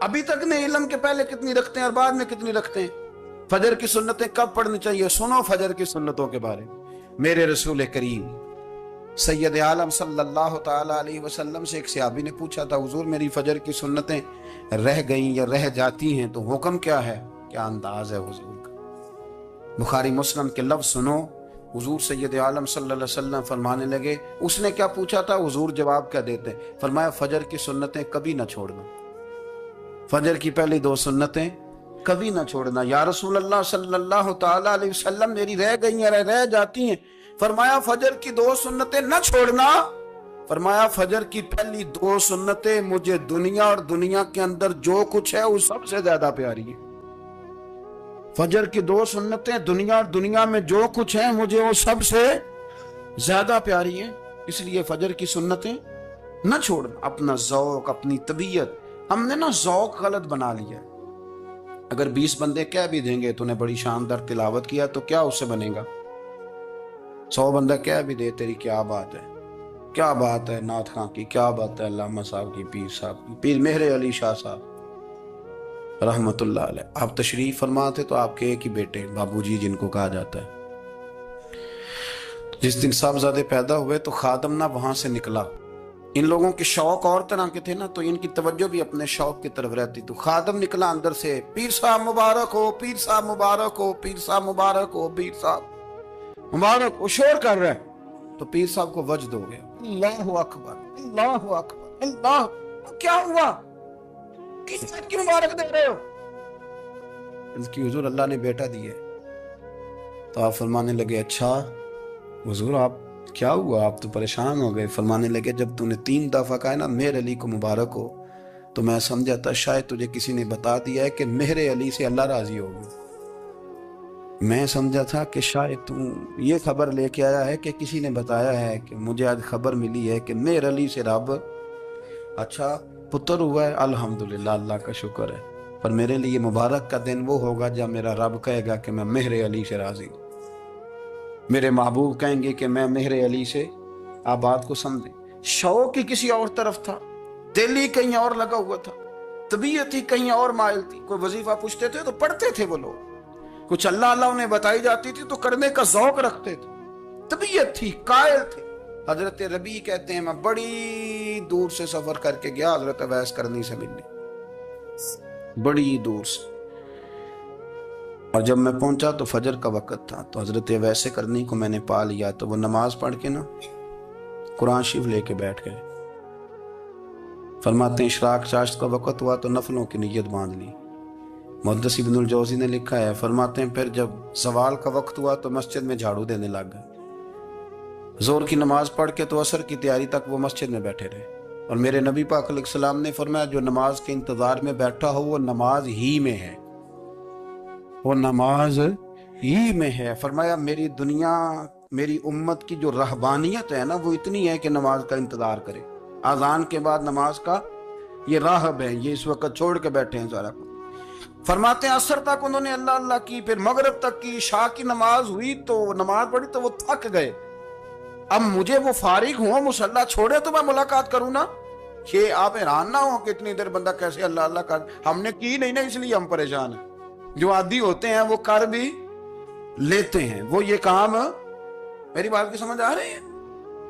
ابھی تک نے علم کے پہلے کتنی رکھتے ہیں اور بعد میں کتنی رکھتے ہیں. فجر کی سنتیں کب پڑھنی چاہیے؟ سنو فجر کی سنتوں کے بارے میں. میرے رسول کریم سید عالم صلی اللہ تعالی علیہ وسلم سے ایک صحابی نے پوچھا تھا، حضور میری فجر کی سنتیں رہ گئیں یا رہ جاتی ہیں تو حکم کیا ہے؟ کیا انداز ہے حضور کا. بخاری مسلم کے لفظ سنو. حضور سید عالم صلی اللہ علیہ وسلم فرمانے لگے، اس نے کیا پوچھا تھا؟ حضور جواب کیا دیتے؟ فرمایا فجر کی سنتیں کبھی نہ چھوڑنا، فجر کی پہلی 2 سنتیں کبھی نہ چھوڑنا. یا رسول اللہ صلی اللہ تعالی علیہ وسلم میری رہ گئی ہیں، رہ جاتی ہیں. فرمایا فجر کی 2 سنتیں نہ چھوڑنا. فرمایا فجر کی پہلی 2 سنتیں مجھے دنیا اور دنیا کے اندر جو کچھ ہے وہ سب سے زیادہ پیاری ہے. فجر کی 2 سنتیں دنیا اور دنیا میں جو کچھ ہیں مجھے وہ سب سے زیادہ پیاری ہیں، اس لیے فجر کی سنتیں نہ چھوڑنا. اپنا ذوق، اپنی طبیعت، ہم نے نا ذوق غلط بنا لیا. اگر 20 بندے کہہ بھی دیں گے تو نے بڑی شاندار تلاوت کیا تو کیا اس سے بنے گا؟ 100 بندہ کہہ بھی دے تیری کیا بات ہے، کیا بات ہے نعت خاں کی، کیا بات ہے علامہ صاحب کی، پیر صاحب کی، پیر مہر علی شاہ صاحب رحمت اللہ علیہ. آپ تشریف فرما تھے تو آپ کے ایک ہی بیٹے بابو جی جن کو کہا جاتا ہے، جس دن صاحبزادے پیدا ہوئے تو خادم نہ وہاں سے نکلا. ان لوگوں کے شوق اور طرح کے تھے نا، تو ان کی توجہ بھی اپنے شوق کی طرف رہتی. تو خادم نکلا اندر سے، پیر صاحب مبارک ہو، پیر صاحب مبارک ہو، پیر صاحب مبارک ہو، پیر صاحب مبارک ہو. شور کر رہے تو پیر صاحب کو وجد ہو گیا. اللہ اکبر، اللہ اکبر، اللہ. کیا ہوا؟ کس بات کی مبارک دے رہے ہو؟ اس کی حضور اللہ نے بیٹا دیا. تو آپ فرمانے لگے اچھا حضور آپ کیا ہوا؟ آپ تو پریشان ہو گئے. فرمانے لگے جب تو نے 3 دفعہ کہا نا مہر علی کو مبارک ہو تو میں سمجھا تھا شاید تجھے کسی نے بتا دیا ہے کہ مہر علی سے اللہ راضی ہوگی. میں سمجھا تھا کہ شاید تو یہ خبر لے کے آیا ہے کہ کسی نے بتایا ہے کہ مجھے آج خبر ملی ہے کہ مہر علی سے رب اچھا پتر ہوا ہے. الحمدللہ، اللہ کا شکر ہے. پر میرے لیے مبارک کا دن وہ ہوگا جب میرا رب کہے گا کہ میں مہر علی سے راضی ہوں. میرے محبوب کہیں گے کہ میں مہر علی سے. آپ بات کو سمجھیں. شوق ہی کسی اور طرف تھا، دل ہی کہیں اور لگا ہوا تھا، طبیعت ہی کہیں اور مائل تھی. کوئی وظیفہ پوچھتے تھے تو پڑھتے تھے وہ لوگ، کچھ اللہ اللہ انہیں بتائی جاتی تھی تو کرنے کا ذوق رکھتے تھے، طبیعت تھی، قائل تھے. حضرت ربیع کہتے ہیں میں بڑی دور سے سفر کر کے گیا حضرت اویس کرنی سے ملنے، بڑی دور سے. اور جب میں پہنچا تو فجر کا وقت تھا. تو حضرت اویس کرنی کو میں نے پا لیا تو وہ نماز پڑھ کے نا قرآن شریف لے کے بیٹھ گئے. فرماتے ہیں اشراق چاشت کا وقت ہوا تو نفلوں کی نیت باندھ لی. محدث ابن الجوزی نے لکھا ہے، فرماتے ہیں پھر جب زوال کا وقت ہوا تو مسجد میں جھاڑو دینے لگ گئے. زور کی نماز پڑھ کے تو عصر کی تیاری تک وہ مسجد میں بیٹھے رہے. اور میرے نبی پاک علیہ السلام نے فرمایا جو نماز کے انتظار میں بیٹھا ہو وہ نماز ہی میں ہے، وہ نماز ہی میں ہے. فرمایا میری دنیا، میری امت کی جو رہبانیت ہے نا وہ اتنی ہے کہ نماز کا انتظار کرے. اذان کے بعد نماز کا یہ راہب ہے، یہ اس وقت چھوڑ کے بیٹھے ہیں سارا کچھ. فرماتے ہیں عصر تک انہوں نے اللہ اللہ کی، پھر مغرب تک کی، عشاء کی نماز ہوئی تو نماز پڑھی تو وہ تھک گئے. اب مجھے وہ فارغ ہوں مصلی چھوڑے تو میں ملاقات کروں نا. کہ آپ حیران نہ ہو کہ اتنی دیر بندہ کیسے اللہ اللہ کر. ہم نے کی نہیں نا اس لیے ہم پریشان ہیں. جو عادی ہوتے ہیں وہ کر بھی لیتے ہیں. وہ یہ کام، میری بات کی سمجھ آ رہی ہے؟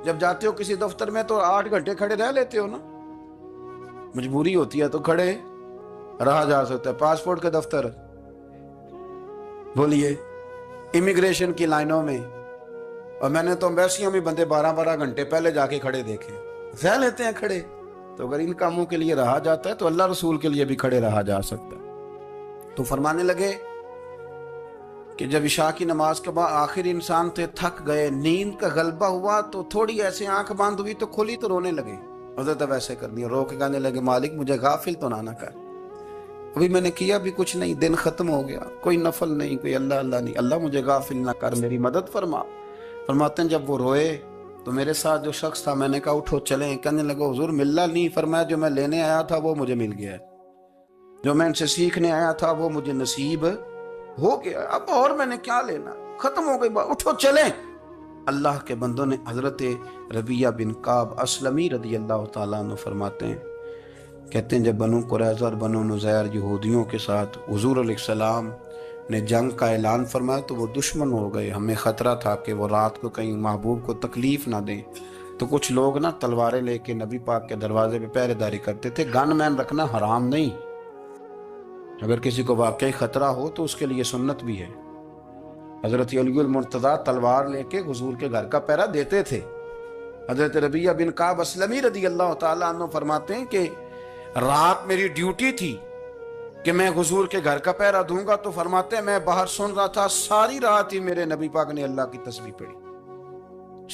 جب جاتے ہو کسی دفتر میں تو 8 گھنٹے کھڑے رہ لیتے ہو نا، مجبوری ہوتی ہے تو کھڑے رہا جا سکتا ہے. پاسپورٹ کے دفتر بولیے، امیگریشن کی لائنوں میں، اور میں نے تو ایمبیسیوں میں بندے 12 گھنٹے پہلے جا کے کھڑے دیکھے، رہ لیتے ہیں کھڑے. تو اگر ان کاموں کے لیے رہا جاتا ہے تو اللہ رسول کے لیے بھی کھڑے رہا جا سکتا ہے. تو فرمانے لگے کہ جب عشاء کی نماز کے بعد آخر انسان تھے، تھک گئے، نیند کا غلبہ ہوا تو تھوڑی ایسے آنکھ بند ہوئی تو کھلی تو رونے لگے. حضرت ویسے کرنی رو کے کہنے لگے مالک مجھے غافل تو نہ کر، ابھی میں نے کیا بھی کچھ نہیں، دن ختم ہو گیا، کوئی نفل نہیں، کوئی اللہ اللہ نہیں، اللہ مجھے غافل نہ کر، میری مدد فرما. فرماتے ہیں جب وہ روئے تو میرے ساتھ جو شخص تھا میں نے کہا اٹھو چلیں. کہنے لگا حضور ملنا نہیں. فرمایا جو میں لینے آیا تھا وہ مجھے مل گیا ہے، جو میں ان سے سیکھنے آیا تھا وہ مجھے نصیب ہو گیا، اب اور میں نے کیا لینا، ختم ہو گئی بات، اٹھو چلیں. اللہ کے بندوں نے حضرت ربیہ بن کعب اسلمی رضی اللہ تعالیٰ عنہ فرماتے ہیں کہتے ہیں جب بنو قریظہ اور بنو نذیر یہودیوں کے ساتھ حضور علیہ السلام نے جنگ کا اعلان فرمایا تو وہ دشمن ہو گئے. ہمیں خطرہ تھا کہ وہ رات کو کہیں محبوب کو تکلیف نہ دیں، تو کچھ لوگ نا تلواریں لے کے نبی پاک کے دروازے پہ پہرے داری کرتے تھے. گن مین رکھنا حرام نہیں، اگر کسی کو واقعی خطرہ ہو تو اس کے لیے سنت بھی ہے. حضرت علی المرتضیٰ تلوار لے کے حضور کے گھر کا پہرا دیتے تھے. حضرت ربیعہ بن کعب اسلمی رضی اللہ تعالیٰ عنہ فرماتے ہیں کہ رات میری ڈیوٹی تھی کہ میں حضور کے گھر کا پہرا دوں گا، تو فرماتے ہیں میں باہر سن رہا تھا، ساری رات ہی میرے نبی پاک نے اللہ کی تسبیح پڑھی.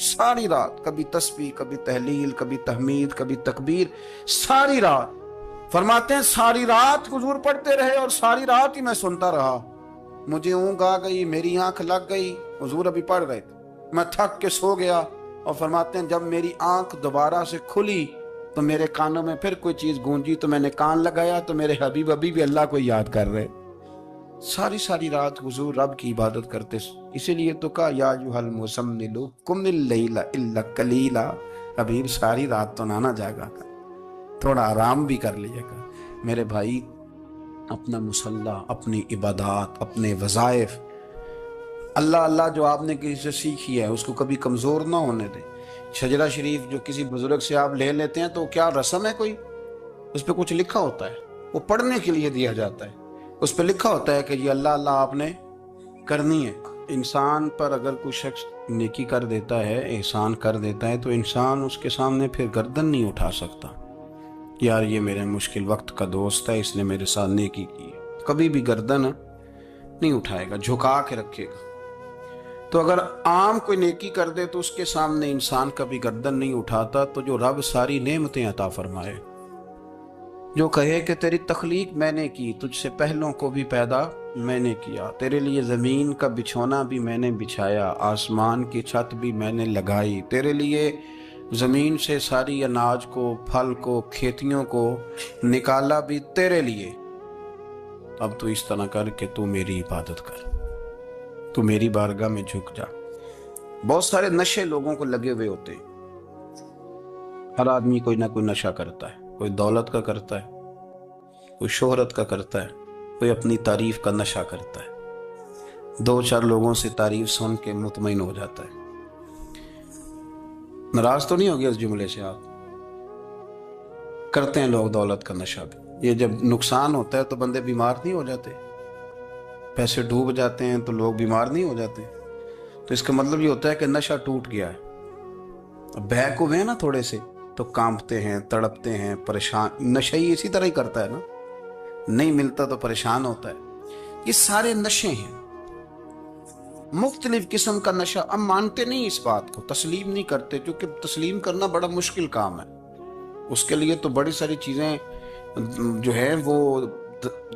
ساری رات، کبھی تسبیح، کبھی تحلیل، کبھی تحمید، کبھی تکبیر، ساری رات. فرماتے ہیں ساری رات حضور پڑھتے رہے اور ساری رات ہی میں سنتا رہا. مجھے اونگ آ گئی، میری آنکھ لگ گئی، حضور ابھی پڑھ رہے تھے، میں تھک کے سو گیا. اور فرماتے ہیں جب میری آنکھ دوبارہ سے کھلی تو میرے کانوں میں پھر کوئی چیز گونجی، تو میں نے کان لگایا تو میرے حبیب ابھی بھی اللہ کو یاد کر رہے. ساری رات حضور رب کی عبادت کرتے. اسی لیے تو کہا یا ایھا المزمل قم اللیل الا قلیلا. حبیب ساری رات تو نہ جاگا کر، تھوڑا آرام بھی کر لیا کر. میرے بھائی اپنا مصلی، اپنی عبادات، اپنے وظائف، اللہ اللہ جو آپ نے کسی سے سیکھی ہے اس کو کبھی کمزور نہ ہونے دیں. شجرہ شریف جو کسی بزرگ سے آپ لے لیتے ہیں تو کیا رسم ہے کوئی؟ اس پہ کچھ لکھا ہوتا ہے، وہ پڑھنے کے لیے دیا جاتا ہے. اس پہ لکھا ہوتا ہے کہ یہ اللہ اللہ آپ نے کرنی ہے. انسان پر اگر کوئی شخص نیکی کر دیتا ہے، احسان کر دیتا ہے، تو انسان اس کے سامنے پھر گردن نہیں اٹھا سکتا. یار یہ میرے مشکل وقت کا دوست ہے، اس نے میرے ساتھ نیکی کی ہے. کبھی بھی گردن نہیں اٹھائے گا، جھکا کے رکھے گا. تو اگر عام کوئی نیکی کر دے تو اس کے سامنے انسان کبھی گردن نہیں اٹھاتا. تو جو رب ساری نعمتیں عطا فرمائے، جو کہے کہ تیری تخلیق میں نے کی، تجھ سے پہلوں کو بھی پیدا میں نے کیا، تیرے لیے زمین کا بچھونا بھی میں نے بچھایا، آسمان کی چھت بھی میں نے لگائی، تیرے لیے زمین سے ساری اناج کو، پھل کو، کھیتیوں کو نکالا بھی تیرے لیے. اب تو اس طرح کر کہ تو میری عبادت کر، تو میری بارگاہ میں جھک جا. بہت سارے نشے لوگوں کو لگے ہوئے ہوتے ہیں. ہر آدمی کوئی نہ کوئی نشہ کرتا ہے. کوئی دولت کا کرتا ہے، کوئی شہرت کا کرتا ہے، کوئی اپنی تعریف کا نشہ کرتا ہے. دو چار لوگوں سے تعریف سن کے مطمئن ہو جاتا ہے. ناراض تو نہیں ہو گیا اس جملے سے؟ آپ کرتے ہیں لوگ دولت کا نشہ بھی. یہ جب نقصان ہوتا ہے تو بندے بیمار نہیں ہو جاتے؟ پیسے ڈوب جاتے ہیں تو لوگ بیمار نہیں ہو جاتے؟ تو اس کا مطلب یہ ہوتا ہے کہ نشہ ٹوٹ گیا ہے. بہک ہوئے ہیں نا تھوڑے سے تو کانپتے ہیں، تڑپتے ہیں، پریشان. نشہ ہی اسی طرح ہی کرتا ہے نا، نہیں ملتا تو پریشان ہوتا ہے. یہ سارے نشے ہیں، مختلف قسم کا نشہ. ہم مانتے نہیں اس بات کو، تسلیم نہیں کرتے، کیونکہ تسلیم کرنا بڑا مشکل کام ہے. اس کے لیے تو بڑی ساری چیزیں جو ہیں وہ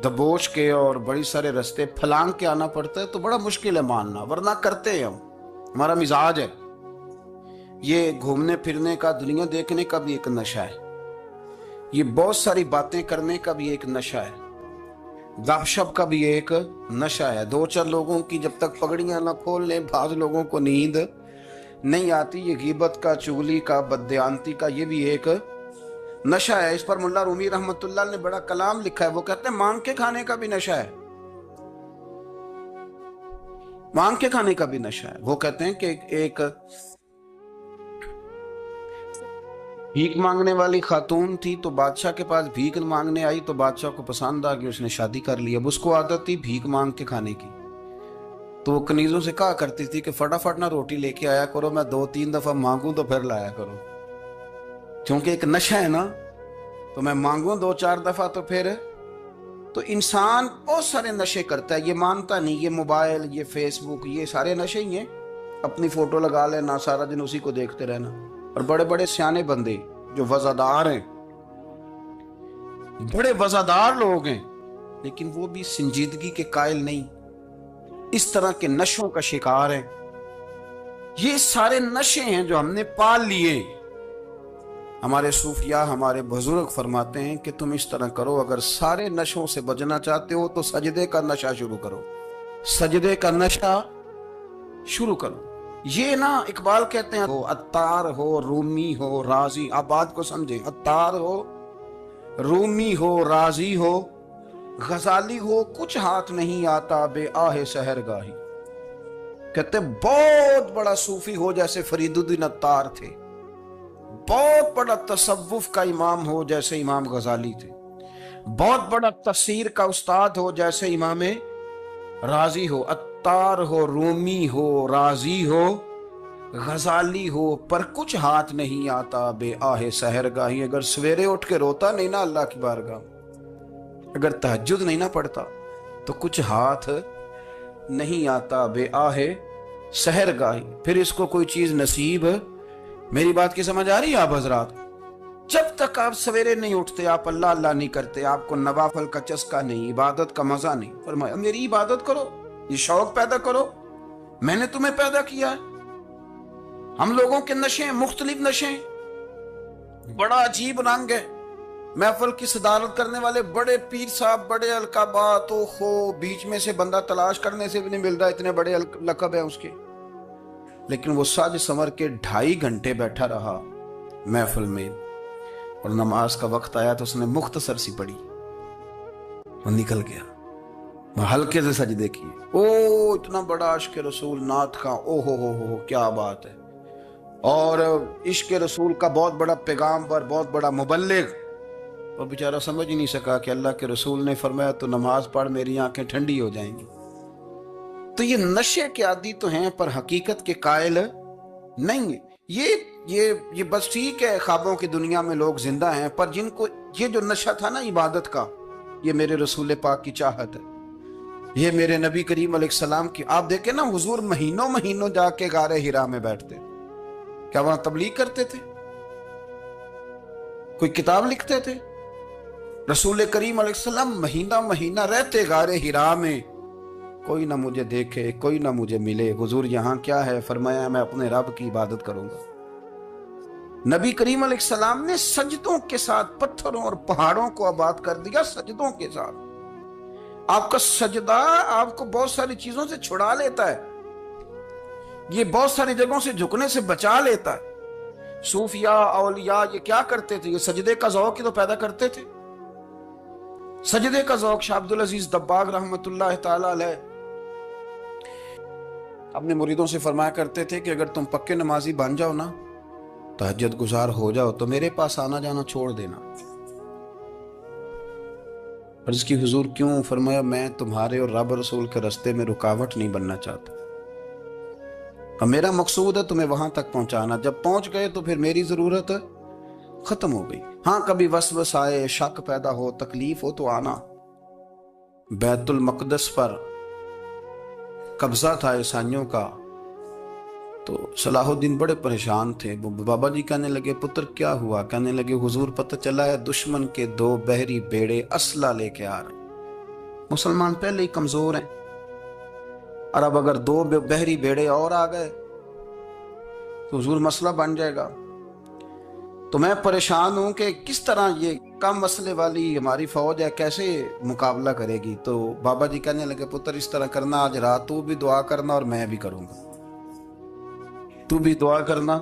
دبوچ کے اور بڑی سارے رستے پھلانگ کے آنا پڑتا ہے. تو بڑا مشکل ہے ماننا، ورنہ کرتے ہیں ہم. ہمارا مزاج ہے. یہ گھومنے پھرنے کا، دنیا دیکھنے کا بھی ایک نشہ ہے. یہ بہت ساری باتیں کرنے کا بھی ایک نشہ ہے. گپ شپ کا بھی ایک نشہ ہے. دو چار لوگوں کی جب تک پگڑیاں نہ کھول لیں، بعض لوگوں کو نیند نہیں آتی. یہ غیبت کا، چغلی کا، بددیانتی کا، یہ بھی ایک نشہ ہے. اس پر ملا رومی رحمت اللہ نے بڑا کلام لکھا ہے. وہ کہتے ہیں مانگ کے کھانے کا بھی نشہ ہے. مانگ کے کھانے کا بھی نشہ ہے. وہ کہتے ہیں کہ ایک بھیک مانگنے والی خاتون تھی، تو بادشاہ کے پاس بھیک مانگنے آئی، تو بادشاہ کو پسند آ گئی، اس نے شادی کر لی. اب اس کو عادت تھی بھیک مانگ کے کھانے کی، تو وہ کنیزوں سے کہا کرتی تھی کہ فٹافٹ نہ روٹی لے کے آیا کرو، میں 2-3 دفعہ مانگوں تو پھر لایا کرو. کیونکہ ایک نشہ ہے نا، تو میں مانگوں 2-4 دفعہ تو پھر. تو انسان بہت سارے نشے کرتا ہے، یہ مانتا نہیں. یہ موبائل، یہ فیس بک، یہ سارے نشے ہی ہیں. اپنی فوٹو لگا لینا، سارا دن اسی کو دیکھتے رہنا. اور بڑے بڑے سیانے بندے جو وزادار ہیں، بڑے وزادار لوگ ہیں، لیکن وہ بھی سنجیدگی کے قائل نہیں، اس طرح کے نشوں کا شکار ہیں. یہ سارے نشے ہیں جو ہم نے پال لیے. ہمارے صوفیاء، ہمارے بزرگ فرماتے ہیں کہ تم اس طرح کرو، اگر سارے نشوں سے بچنا چاہتے ہو تو سجدے کا نشہ شروع کرو. سجدے کا نشہ شروع کرو. یہ نا اقبال کہتے ہیں، عطار ہو، رومی ہو، رازی، آپ بات کو سمجھیں، عطار ہو، رومی ہو راضی ہو غزالی ہو کچھ ہاتھ نہیں آتا بے آہ سحر گاہی. کہتے بہت بڑا صوفی ہو جیسے فرید الدین عطار تھے، بہت بڑا تصوف کا امام ہو جیسے امام غزالی تھے، بہت بڑا تفسیر کا استاد ہو جیسے امام رازی ہو، عطار ہو رومی ہو رازی ہو غزالی ہو، پر کچھ ہاتھ نہیں آتا بے آہ سحر گاہی. اگر سویرے اٹھ کے روتا نہیں نا اللہ کی بارگاہ، اگر تہجد نہیں نہ پڑھتا تو کچھ ہاتھ نہیں آتا بے آہ سحر گاہی. پھر اس کو کوئی چیز نصیب. میری بات کی سمجھ آ رہی ہے آپ حضرات؟ جب تک آپ سویرے نہیں اٹھتے، آپ اللہ اللہ نہیں کرتے، آپ کو نوافل کا چسکا نہیں، عبادت کا مزہ نہیں، فرمایا میری عبادت کرو، یہ شوق پیدا کرو، میں نے تمہیں پیدا کیا ہے. ہم لوگوں کے نشے مختلف نشے، بڑا عجیب رنگ ہے. محفل کی صدارت کرنے والے بڑے پیر صاحب، بڑے القابات، بیچ میں سے بندہ تلاش کرنے سے بھی نہیں مل رہا، اتنے بڑے لقب ہیں اس کے. لیکن وہ سج سنور کے 2.5 گھنٹے بیٹھا رہا محفل میں، اور نماز کا وقت آیا تو اس نے مختصر سی پڑھی اور نکل گیا. ہلکے سے سجدے کیے. اتنا بڑا عشق رسول نعت کا، ہو کیا بات ہے. اور عشق رسول کا بہت بڑا پیغامبر، بہت بڑا مبلغ، اور بیچارہ سمجھ ہی نہیں سکا کہ اللہ کے رسول نے فرمایا تو نماز پڑھ میری آنکھیں ٹھنڈی ہو جائیں گی. تو یہ نشے کے عادی تو ہیں پر حقیقت کے قائل نہیں. یہ بس ٹھیک ہے خوابوں کی دنیا میں لوگ زندہ ہیں، پر جن کو یہ جو نشہ تھا نا عبادت کا، یہ میرے رسول پاک کی چاہت ہے، یہ میرے نبی کریم علیہ السلام کی. آپ دیکھیں نا حضور مہینوں جا کے غار حرا میں بیٹھتے. کیا وہاں تبلیغ کرتے تھے؟ کوئی کتاب لکھتے تھے؟ رسول کریم علیہ السلام مہینہ رہتے غار حرا میں. کوئی نہ مجھے دیکھے، کوئی نہ مجھے ملے. حضور یہاں کیا ہے؟ فرمایا میں اپنے رب کی عبادت کروں گا. نبی کریم علیہ السلام نے سجدوں کے ساتھ پتھروں اور پہاڑوں کو آباد کر دیا، سجدوں کے ساتھ. آپ کا سجدہ آپ کو بہت ساری چیزوں سے چھڑا لیتا ہے، یہ بہت ساری جگہوں سے جھکنے سے بچا لیتا ہے. صوفیاء اولیاء یہ کیا کرتے تھے؟ یہ سجدے کا ذوق ہی تو پیدا کرتے تھے. سجدے کا ذوق. شاہ عبد العزیز دباغ رحمت اللہ تعالی علیہ اپنے مریدوں سے فرمایا کرتے تھے کہ اگر تم پکے نمازی بن جاؤ نا، تہجد گزار ہو جاؤ، تو میرے پاس آنا جانا چھوڑ دینا. عرض کی حضور کیوں؟ فرمایا میں تمہارے اور رب رسول کے رستے میں رکاوٹ نہیں بننا چاہتا، اور میرا مقصود ہے تمہیں وہاں تک پہنچانا. جب پہنچ گئے تو پھر میری ضرورت ختم ہو گئی. ہاں کبھی وسوس آئے، شک پیدا ہو، تکلیف ہو تو آنا. بیت المقدس پر قبضہ تھا عیسائیوں کا، تو صلاح الدین بڑے پریشان تھے. بابا جی کہنے لگے پتر کیا ہوا؟ کہنے لگے حضور پتہ چلا ہے دشمن کے 2 بحری بیڑے اسلحہ لے کے آ رہے ہیں. مسلمان پہلے ہی کمزور ہیں، اور اب اگر 2 بحری بیڑے اور آ گئے تو حضور مسئلہ بن جائے گا. تو میں پریشان ہوں کہ کس طرح یہ کم مسئلے والی ہماری فوج ہے کیسے مقابلہ کرے گی. تو بابا جی کہنے لگے پتر اس طرح کرنا، آج رات تو بھی دعا کرنا اور میں بھی کروں گا. تو بھی دعا کرنا،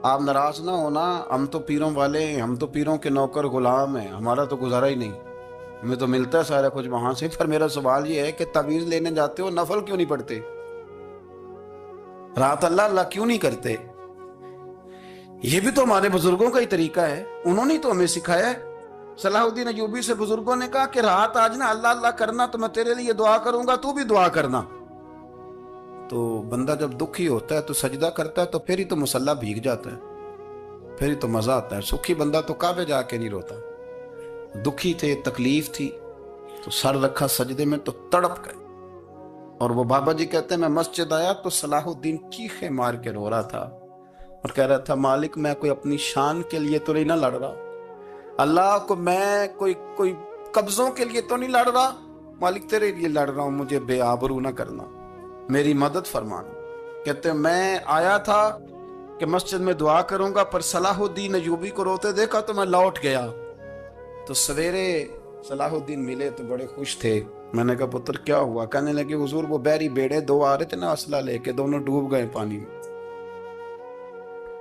آپ ناراض نہ ہونا. ہم تو پیروں والے ہیں، ہم تو پیروں کے نوکر غلام ہیں، ہمارا تو گزارا ہی نہیں، ہمیں تو ملتا ہے سارا کچھ وہاں سے. پر میرا سوال یہ ہے کہ تعویذ لینے جاتے ہو نفل کیوں نہیں پڑھتے؟ رات اللہ اللہ کیوں نہیں کرتے؟ یہ بھی تو ہمارے بزرگوں کا ہی طریقہ ہے، انہوں نے تو ہمیں سکھایا ہے. صلاح الدین ایوبی سے بزرگوں نے کہا کہ رات آج نا اللہ اللہ کرنا، تو میں تیرے لیے دعا کروں گا، تو بھی دعا کرنا. تو بندہ جب دکھی ہوتا ہے تو سجدہ کرتا ہے، تو پھر ہی تو مصلی بھیگ جاتا ہے، پھر ہی تو مزہ آتا ہے. سکھی بندہ تو کعبے جا کے نہیں روتا. دکھی تھے، تکلیف تھی، تو سر رکھا سجدے میں تو تڑپ گئے. اور وہ بابا جی کہتے ہیں میں مسجد آیا تو صلاح الدین چیخے مار کے رو رہا تھا اور کہہ رہا تھا مالک میں کوئی اپنی شان کے لیے تو نہیں نہ لڑ رہا، اللہ کو میں کوئی قبضوں کے لیے تو نہیں لڑ رہا، مالک تیرے لیے لڑ رہا ہوں، مجھے بے آبرو نہ کرنا، میری مدد فرمانا. کہتے ہیں میں آیا تھا کہ مسجد میں دعا کروں گا، پر صلاح الدین ایوبی کو روتے دیکھا تو میں لوٹ گیا. تو سویرے صلاح الدین ملے تو بڑے خوش تھے. میں نے کہا پتر کیا ہوا؟ کہنے لگے حضور وہ بحری بیڑے 2 آ رہے تھے نا اسلحہ لے کے، دونوں ڈوب گئے پانی میں.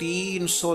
300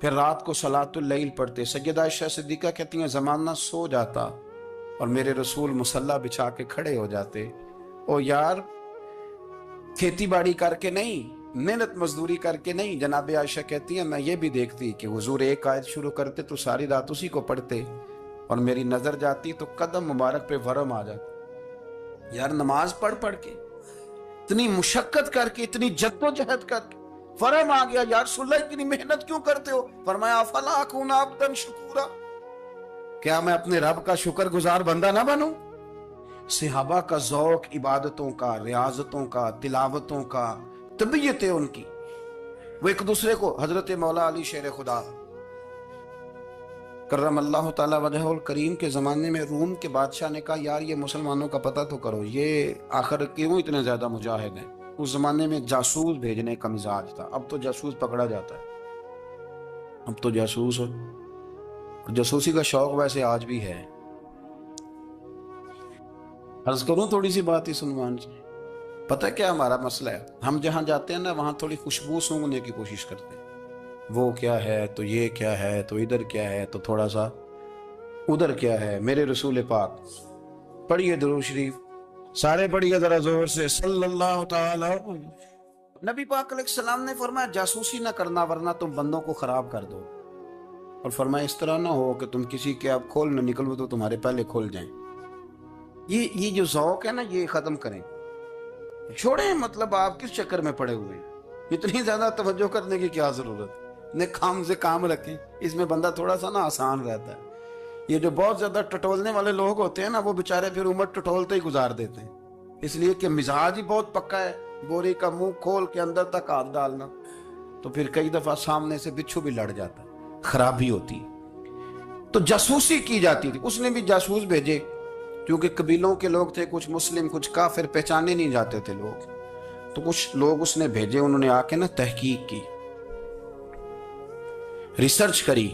پھر رات کو صلاۃ اللیل پڑھتے. سیدہ عائشہ صدیقہ کہتی ہیں زمانہ سو جاتا اور میرے رسول مصلی بچھا کے کھڑے ہو جاتے. او یار کھیتی باڑی کر کے نہیں, محنت مزدوری کر کے نہیں. جناب عائشہ کہتی ہیں میں یہ بھی دیکھتی کہ حضور ایک آیت شروع کرتے تو ساری رات اسی کو پڑھتے, اور میری نظر جاتی تو قدم مبارک پہ ورم آ جاتا. یار نماز پڑھ پڑھ کے, اتنی مشقت کر کے, اتنی جد و جہد کر کے ورم آ گیا. یا رسول اللہ اتنی محنت کیوں کرتے ہو؟ فرمایا افلا اکون عبدا شکورا, کیا میں اپنے رب کا شکر گزار بندہ نہ بنوں؟ صحابہ کا ذوق عبادتوں کا, ریاضتوں کا, تلاوتوں کا, طبیعت ان کی, وہ ایک دوسرے کو. حضرت مولا علی شیر خدا کرم اللہ تعالی وجہ الکریم کے زمانے میں روم کے بادشاہ نے کہا یار یہ مسلمانوں کا پتہ تو کرو, یہ آخر کیوں اتنے زیادہ مجاہد ہیں. اس زمانے میں جاسوس بھیجنے کا مزاج تھا, اب تو جاسوس پکڑا جاتا ہے, اب تو جاسوسی کا شوق ویسے آج بھی ہے. عرض کروں تھوڑی سی بات اس عنوان سے. پتہ کیا ہمارا مسئلہ ہے, ہم جہاں جاتے ہیں نا وہاں تھوڑی خوشبو سونگنے کی کوشش کرتے ہیں. وہ کیا ہے تو یہ کیا ہے تو ادھر کیا ہے تو تھوڑا سا ادھر کیا ہے. میرے رسول پاک پڑھیے درود شریف, سارے پڑھیے ذرا زور سے, صلی اللہ تعالی. نبی پاک علیہ السلام نے فرمایا جاسوسی نہ کرنا ورنہ تم بندوں کو خراب کر دو, اور فرمایا اس طرح نہ ہو کہ تم کسی کے آپ کھول نہ نکلو تو تمہارے پہلے کھول جائیں. یہ جو ذوق ہے نا یہ ختم کریں, چھوڑیں. مطلب آپ کس چکر میں پڑے ہوئے ہیں, اتنی زیادہ توجہ کرنے کی کیا ضرورت ہے. نے کام سے کام رکھیں, اس میں بندہ تھوڑا سا نا آسان رہتا ہے. یہ جو بہت زیادہ ٹٹولنے والے لوگ ہوتے ہیں نا وہ بےچارے پھر عمر ٹٹولتے ہی گزار دیتے ہیں, اس لیے کہ مزاج ہی بہت پکا ہے. بوری کا منہ کھول کے اندر تک ہاتھ ڈالنا, تو پھر کئی دفعہ سامنے سے بچھو بھی لڑ جاتا ہے, خرابی ہوتی. تو جاسوسی کی جاتی تھی. اس نے بھی جاسوس بھیجے کیونکہ قبیلوں کے لوگ تھے, کچھ مسلم کچھ کافر, پہچانے نہیں جاتے تھے لوگ. تو کچھ لوگ اس نے بھیجے, انہوں نے آ کے نا تحقیق کی, ریسرچ کری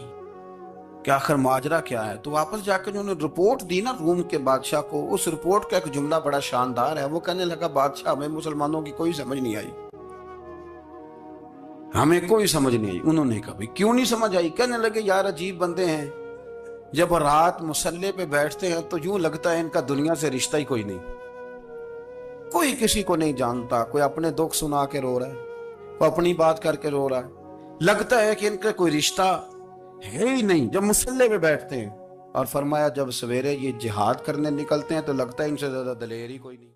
کہ آخر ماجرا کیا ہے. تو واپس جا کے انہوں نے رپورٹ دی نا روم کے بادشاہ کو. اس رپورٹ کا ایک جملہ بڑا شاندار ہے. وہ کہنے لگا بادشاہ ہمیں مسلمانوں کی کوئی سمجھ نہیں آئی, ہمیں کوئی سمجھ نہیں آئی. انہوں نے کہا کیوں نہیں سمجھ آئی؟ کہنے لگے یار عجیب بندے ہیں, جب رات مصلی پہ بیٹھتے ہیں تو یوں لگتا ہے ان کا دنیا سے رشتہ ہی کوئی نہیں, کوئی کسی کو نہیں جانتا. کوئی اپنے دکھ سنا کے رو رہا ہے, کوئی اپنی بات کر کے رو رہا ہے, لگتا ہے کہ ان کا کوئی رشتہ ہے ہی نہیں جب مصلی پہ بیٹھتے ہیں. اور فرمایا جب سویرے یہ جہاد کرنے نکلتے ہیں تو لگتا ہے ان سے زیادہ دلیر ہی کوئی نہیں.